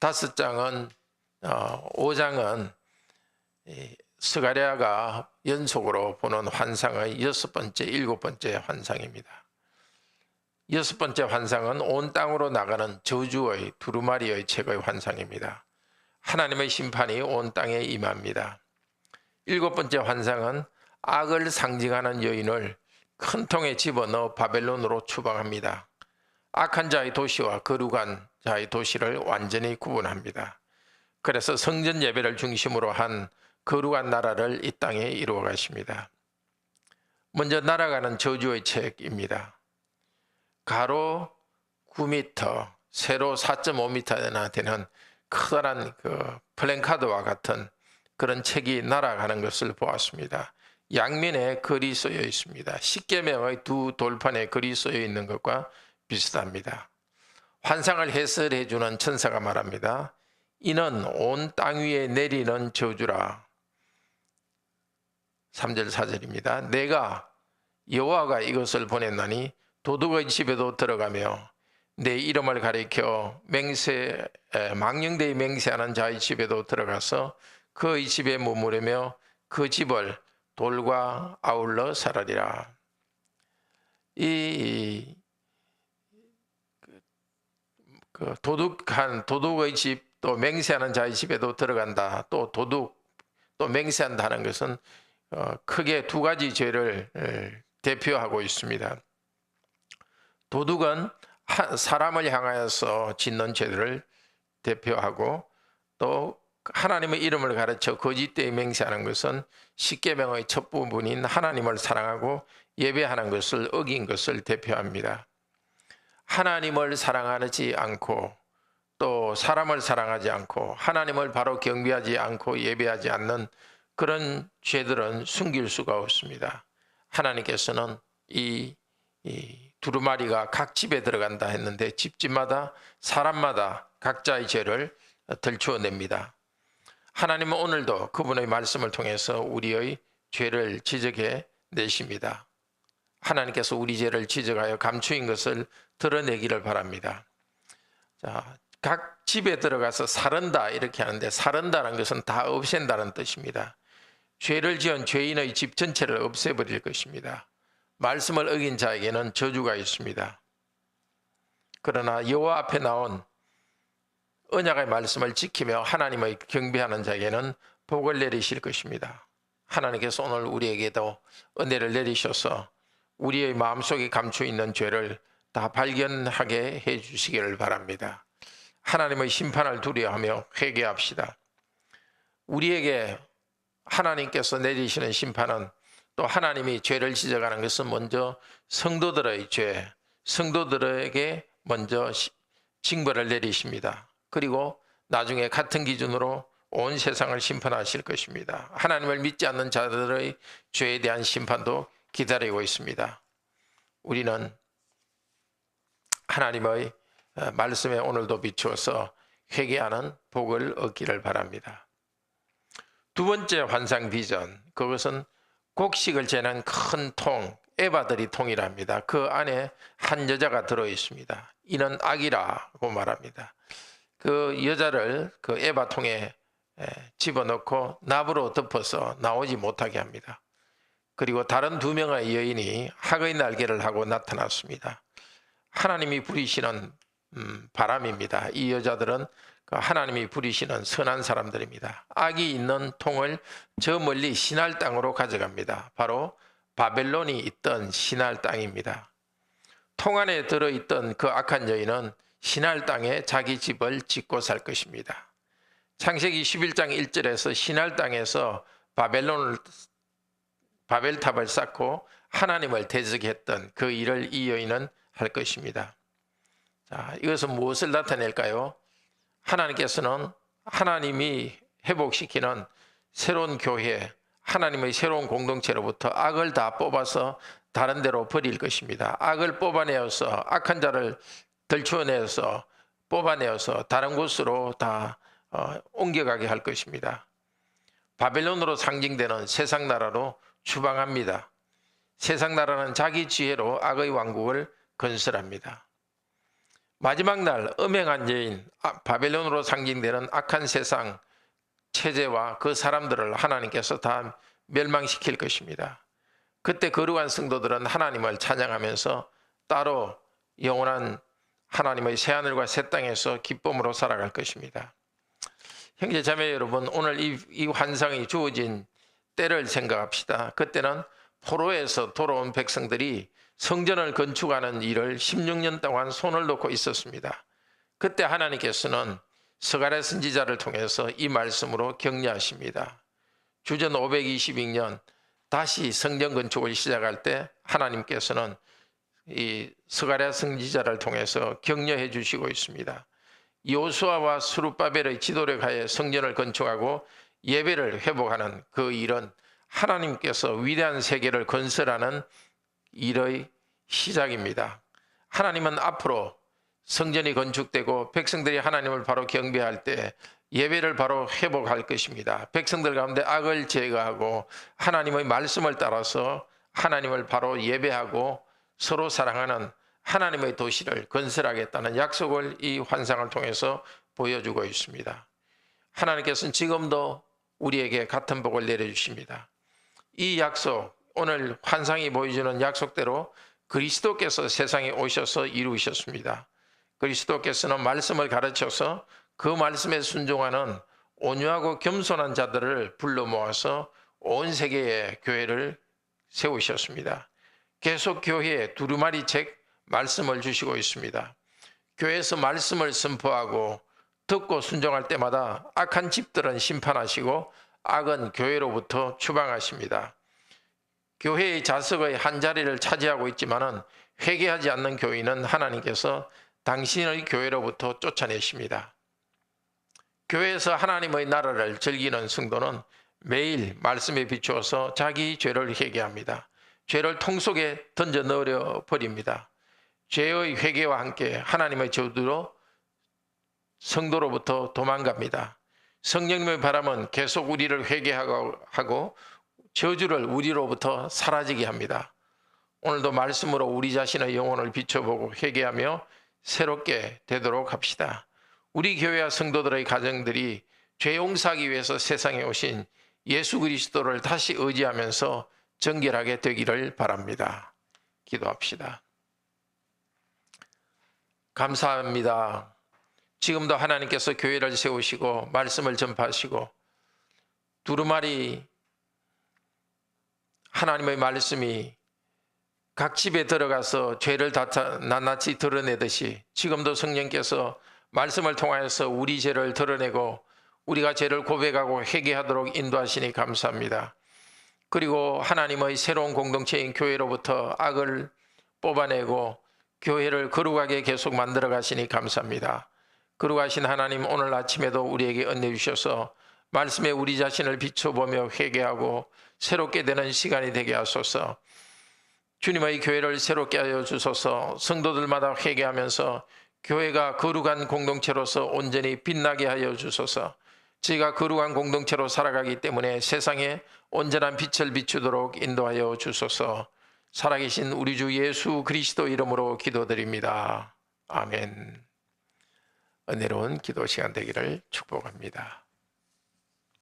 5장은 5장은 스가랴가 연속으로 보는 환상의 6번째, 7번째 환상입니다. 6번째 환상은 온 땅으로 나가는 저주의 두루마리의 책의 환상입니다. 하나님의 심판이 온 땅에 임합니다. 7번째 환상은 악을 상징하는 여인을 큰 통에 집어넣어 바벨론으로 추방합니다. 악한 자의 도시와 거룩한 자의 도시를 완전히 구분합니다. 그래서 성전 예배를 중심으로 한 거룩한 나라를 이 땅에 이루어 가십니다. 먼저 날아가는 저주의 책입니다. 가로 9m, 세로 4.5m나 되는 커다란 플랜카드와 같은 그런 책이 날아가는 것을 보았습니다. 양면에 글이 쓰여 있습니다. 십계명의 두 돌판에 글이 쓰여 있는 것과 비슷합니다. 환상을 해설해 주는 천사가 말합니다. 이는 온 땅 위에 내리는 저주라. 3절 4절입니다. 내가 여호와가 이것을 보냈나니 도둑의 집에도 들어가며 내 이름을 가리켜 망령되이 맹세하는 자의 집에도 들어가서 그의 집에 머무르며 그 집을 돌과 아울러 살으리라. 이 도둑의 집, 또 맹세하는 자의 집에도 들어간다. 또 맹세한다는 것은 크게 두 가지 죄를 대표하고 있습니다. 도둑은 사람을 향하여서 짓는 죄를 대표하고, 또 하나님의 이름을 가르쳐 거짓되이 맹세하는 것은 십계명의 첫 부분인 하나님을 사랑하고 예배하는 것을 어긴 것을 대표합니다. 하나님을 사랑하지 않고 또 사람을 사랑하지 않고 하나님을 바로 경배하지 않고 예배하지 않는 그런 죄들은 숨길 수가 없습니다. 하나님께서는 이 두루마리가 각 집에 들어간다 했는데 집집마다 사람마다 각자의 죄를 들추어냅니다. 하나님은 오늘도 그분의 말씀을 통해서 우리의 죄를 지적해 내십니다. 하나님께서 우리 죄를 지적하여 감추인 것을 드러내기를 바랍니다. 자, 각 집에 들어가서 사른다 이렇게 하는데, 사른다는 것은 다 없앤다는 뜻입니다. 죄를 지은 죄인의 집 전체를 없애버릴 것입니다. 말씀을 어긴 자에게는 저주가 있습니다. 그러나 여호와 앞에 나온 언약의 말씀을 지키며 하나님의 경배하는 자에게는 복을 내리실 것입니다. 하나님께서 오늘 우리에게도 은혜를 내리셔서 우리의 마음속에 감추어 있는 죄를 다 발견하게 해 주시기를 바랍니다. 하나님의 심판을 두려워하며 회개합시다. 우리에게 하나님께서 내리시는 심판은, 또 하나님이 죄를 지적하는 것은 먼저 성도들의 죄, 성도들에게 먼저 징벌을 내리십니다. 그리고 나중에 같은 기준으로 온 세상을 심판하실 것입니다. 하나님을 믿지 않는 자들의 죄에 대한 심판도 기다리고 있습니다. 우리는 하나님의 말씀에 오늘도 비추어서 회개하는 복을 얻기를 바랍니다. 두 번째 환상 비전, 그것은 곡식을 재는 큰 통, 에바들이 통이랍니다. 그 안에 한 여자가 들어 있습니다. 이는 악이라고 말합니다. 그 여자를 그 에바 통에 집어넣고 납으로 덮어서 나오지 못하게 합니다. 그리고 다른 2명의 여인이 학의 날개를 하고 나타났습니다. 하나님이 부리시는 바람입니다. 이 여자들은 하나님이 부리시는 선한 사람들입니다. 악이 있는 통을 저 멀리 시날 땅으로 가져갑니다. 바로 바벨론이 있던 시날 땅입니다. 통 안에 들어있던 그 악한 여인은 시날 땅에 자기 집을 짓고 살 것입니다. 창세기 11장 1절에서 시날 땅에서 바벨탑을 쌓고 하나님을 대적했던 그 일을 이 여인은 할 것입니다. 자, 이것은 무엇을 나타낼까요? 하나님께서는 하나님이 회복시키는 새로운 교회, 하나님의 새로운 공동체로부터 악을 다 뽑아서 다른 데로 버릴 것입니다. 악을 뽑아내어서, 악한 자를 들추어내어서 뽑아내어서 다른 곳으로 다 옮겨가게 할 것입니다. 바벨론으로 상징되는 세상 나라로 추방합니다. 세상 나라는 자기 지혜로 악의 왕국을 건설합니다. 마지막 날 음행한 여인 바벨론으로 상징되는 악한 세상 체제와 그 사람들을 하나님께서 다 멸망시킬 것입니다. 그때 거룩한 성도들은 하나님을 찬양하면서 따로 영원한 하나님의 새하늘과 새 땅에서 기쁨으로 살아갈 것입니다. 형제 자매 여러분, 오늘 이 환상이 주어진 때를 생각합시다. 그때는 포로에서 돌아온 백성들이 성전을 건축하는 일을 16년 동안 손을 놓고 있었습니다. 그때 하나님께서는 스가랴 선지자를 통해서 이 말씀으로 격려하십니다. 주전 522년 다시 성전 건축을 시작할 때 하나님께서는 이 스가랴 선지자를 통해서 격려해 주시고 있습니다. 여호수아와 스룹바벨의 지도력 하에 성전을 건축하고 예배를 회복하는 그 일은 하나님께서 위대한 세계를 건설하는 일의 시작입니다. 하나님은 앞으로 성전이 건축되고 백성들이 하나님을 바로 경배할 때 예배를 바로 회복할 것입니다. 백성들 가운데 악을 제거하고 하나님의 말씀을 따라서 하나님을 바로 예배하고 서로 사랑하는 하나님의 도시를 건설하겠다는 약속을 이 환상을 통해서 보여주고 있습니다. 하나님께서는 지금도 우리에게 같은 복을 내려주십니다. 이 약속, 오늘 환상이 보여주는 약속대로 그리스도께서 세상에 오셔서 이루셨습니다. 그리스도께서는 말씀을 가르쳐서 그 말씀에 순종하는 온유하고 겸손한 자들을 불러 모아서 온 세계에 교회를 세우셨습니다. 계속 교회에 두루마리책 말씀을 주시고 있습니다. 교회에서 말씀을 선포하고 듣고 순종할 때마다 악한 집들은 심판하시고 악은 교회로부터 추방하십니다. 교회의 자석의 한 자리를 차지하고 있지만은 회개하지 않는 교인은 하나님께서 당신의 교회로부터 쫓아내십니다. 교회에서 하나님의 나라를 즐기는 성도는 매일 말씀에 비추어서 자기 죄를 회개합니다. 죄를 통 속에 던져 넣어 버립니다. 죄의 회개와 함께 하나님의 저주로 성도로부터 도망갑니다. 성령님의 바람은 계속 우리를 회개하고 저주를 우리로부터 사라지게 합니다. 오늘도 말씀으로 우리 자신의 영혼을 비춰보고 회개하며 새롭게 되도록 합시다. 우리 교회와 성도들의 가정들이 죄 용서하기 위해서 세상에 오신 예수 그리스도를 다시 의지하면서 정결하게 되기를 바랍니다. 기도합시다. 감사합니다. 지금도 하나님께서 교회를 세우시고 말씀을 전파하시고 두루마리 하나님의 말씀이 각 집에 들어가서 죄를 낱낱이 드러내듯이 지금도 성령께서 말씀을 통하여서 우리 죄를 드러내고 우리가 죄를 고백하고 회개하도록 인도하시니 감사합니다. 그리고 하나님의 새로운 공동체인 교회로부터 악을 뽑아내고 교회를 거룩하게 계속 만들어 가시니 감사합니다. 거룩하신 하나님, 오늘 아침에도 우리에게 은혜 주셔서 말씀에 우리 자신을 비춰보며 회개하고 새롭게 되는 시간이 되게 하소서. 주님의 교회를 새롭게 하여 주소서. 성도들마다 회개하면서 교회가 거룩한 공동체로서 온전히 빛나게 하여 주소서. 저희가 거룩한 공동체로 살아가기 때문에 세상에 온전한 빛을 비추도록 인도하여 주소서. 살아계신 우리 주 예수 그리스도 이름으로 기도드립니다. 아멘. 은혜로운 기도 시간 되기를 축복합니다.